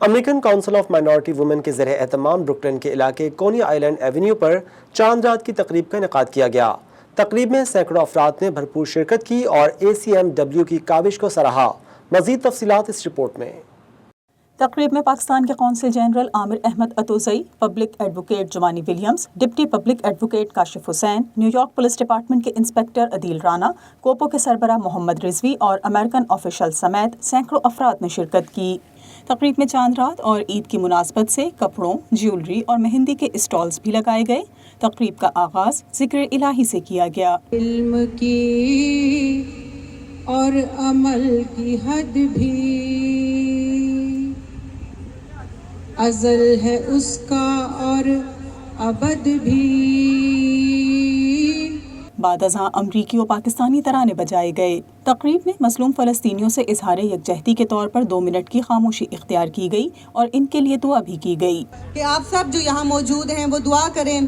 American council of minority women کے زیر اہتمام بروکلن کے علاقے کونی آئلینڈ ایونیو پر چاند رات کی تقریب کا انعقاد کیا گیا۔ تقریب میں سینکڑوں افراد نے بھرپور شرکت کی اور ACMW کی کاوش کو سراہا۔ مزید تفصیلات اس رپورٹ میں۔ تقریب میں پاکستان کے قونصل general Aamir Ahmed Atozai, public advocate Jumaane Williams, deputy public advocate Kashif Hussain, New York police department کے انسپکٹر عدیل رانا، کوپو کے سربراہ محمد رضوی اور امریکن آفیشل سمیت سینکڑوں افراد نے شرکت کی۔ تقریب میں چاند رات اور عید کی مناسبت سے کپڑوں، جیولری اور مہندی کے اسٹالز بھی لگائے گئے۔ تقریب کا آغاز ذکر الہی سے کیا گیا۔ علم کی اور عمل کی حد بھی ازل ہے اس کا اور ابد بھی۔ بعد ازاں امریکی و پاکستانی ترانے بجائے گئے۔ تقریب میں مظلوم فلسطینیوں سے اظہار یکجہتی کے طور پر 2 منٹ کی خاموشی اختیار کی گئی اور ان کے لیے دعا بھی کی گئی کہ آپ سب جو یہاں موجود ہیں وہ دعا کریں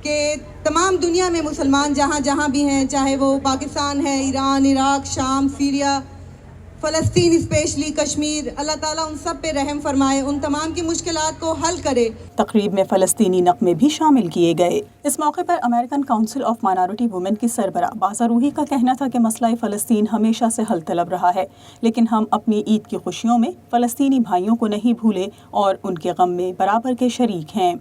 کہ تمام دنیا میں مسلمان جہاں جہاں بھی ہیں، چاہے وہ پاکستان ہے، ایران، عراق، شام، سیریا، فلسطین، اسپیشلی کشمیر، اللہ تعالیٰ ان سب پہ رحم فرمائے، ان تمام کی مشکلات کو حل کرے۔ تقریب میں فلسطینی نغمے بھی شامل کیے گئے۔ اس موقع پر American council of minority women کی سربراہ بازا روحی کا کہنا تھا کہ مسئلہ فلسطین ہمیشہ سے حل طلب رہا ہے، لیکن ہم اپنی عید کی خوشیوں میں فلسطینی بھائیوں کو نہیں بھولے اور ان کے غم میں برابر کے شریک ہیں۔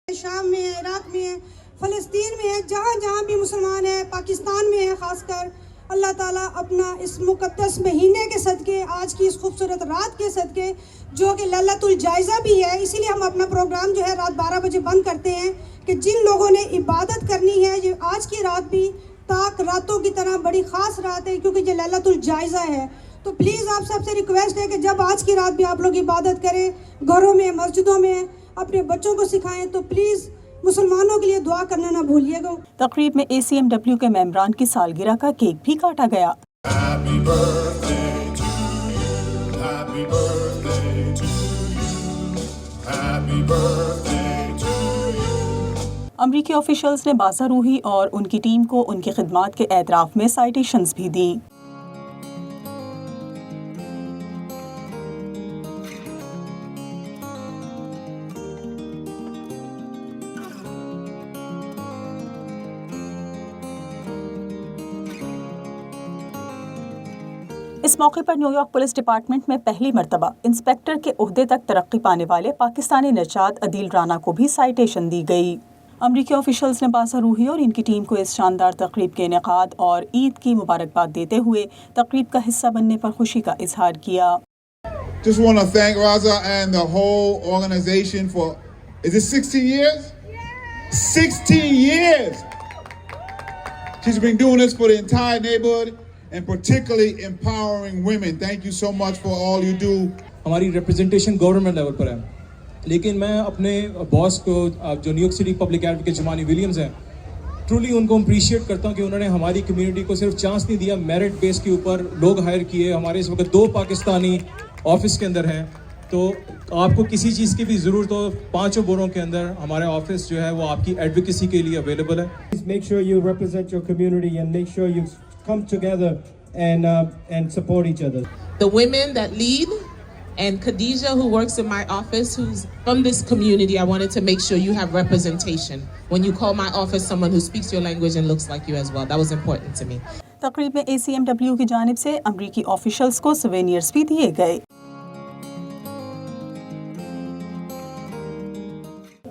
شام میں ہے، عراق میں ہے، فلسطین میں ہے، جہاں جہاں بھی مسلمان ہیں، پاکستان میں ہے خاص کر، اللہ تعالیٰ اپنا اس مقدس مہینے کے صدقے، آج کی اس خوبصورت رات کے صدقے، جو کہ لیلۃ الجائزہ بھی ہے، اسی لیے ہم اپنا پروگرام جو ہے رات 12 بجے بند کرتے ہیں کہ جن لوگوں نے عبادت کرنی ہے، یہ آج کی رات بھی تاک راتوں کی طرح بڑی خاص رات ہے کیونکہ یہ لیلۃ الجائزہ ہے۔ تو پلیز آپ سب سے ریکویسٹ ہے کہ جب آج کی رات بھی آپ لوگ عبادت کریں، گھروں میں، مسجدوں میں، اپنے بچوں کو سکھائیں، تو پلیز مسلمانوں کے لیے دعا کرنا نہ بھولیے گا۔ تقریب میں ACMW کے ممبران کی سالگرہ کا کیک بھی کاٹا گیا۔ امریکی آفیشلز نے بازا روحی اور ان کی ٹیم کو ان کی خدمات کے اعتراف میں سائٹیشنز بھی دیں۔ اس موقع پر نیو یارک پولیس ڈپارٹمنٹ میں پہلی مرتبہ انسپکٹر کے عہدے تک ترقی پانے والے پاکستانی نژاد عدیل رانا کو بھی سائٹیشن دی گئی۔ امریکی آفیشلز نے بازا روحی اور ان کی ٹیم کو اس شاندار تقریب کے انعقاد اور عید کی مبارکباد دیتے ہوئے تقریب کا حصہ بننے پر خوشی کا اظہار کیا۔ Just want to thank Raza and the whole organization for, is it 16 years? 16 years! She's been doing this for the entire neighborhood and particularly empowering women. Thank you so much for all you do. ہماری representation government level پر ہے، لیکن میں اپنے boss کو جو New York City public advocate Jumaane Williams ہیں، truly ان کو اپریشیٹ کرتا ہوں کہ انہوں نے ہماری کمیونٹی کو صرف چانس نہیں دیا، میرٹ بیس کے اوپر لوگ ہائر کیے۔ ہمارے اس وقت 2 پاکستانی آفس کے اندر ہیں، تو آپ کو کسی چیز کی بھی ضرورت ہو 5 بوروں کے اندر ہمارا آفس جو ہے وہ آپ کی ایڈوکیسی کے لیے اویلیبل ہے۔ Make sure you represent your community and make sure you come together and support each other. The women that lead and Khadija, who works in my office, who's from this community, I wanted to make sure you have representation. When you call my office, someone who speaks your language and looks like you as well. That was important to me. تقریب میں ACMW کی جانب سے امریکی officials کو سوینئرز بھی دیے گئے۔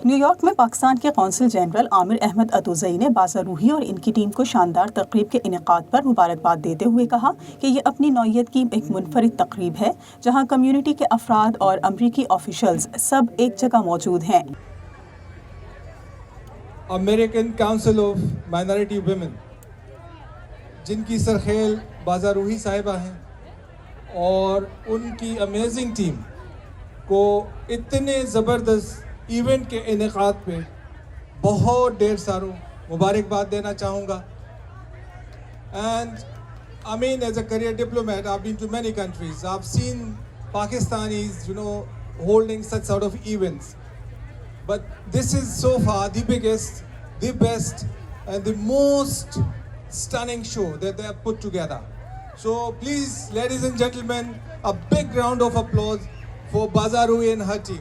نیو یارک میں پاکستان کے قونصل جنرل عامر احمد اتوزئی نے بازا روحی اور ان کی ٹیم کو شاندار تقریب کے انعقاد پر مبارکباد دیتے ہوئے کہا کہ یہ اپنی نوعیت کی ایک منفرد تقریب ہے جہاں کمیونٹی کے افراد اور امریکی آفیشلز سب ایک جگہ موجود ہیں۔ American council of minority women, جن کی سرخیل بازا روحی صاحبہ ہیں، اور ان کی امیزنگ ٹیم کو اتنے زبردست ایونٹ کے انعقاد پہ بہت ڈھیر ساروں مبارکباد دینا چاہوں گا۔ And I mean, as a career diplomat, I've been to many countries. I've seen Pakistanis, holding such sort of events. But this is so far the biggest, the best, and the most stunning show that they have put together. So please, ladies and gentlemen, a big round of applause for Bazaruhi and her team.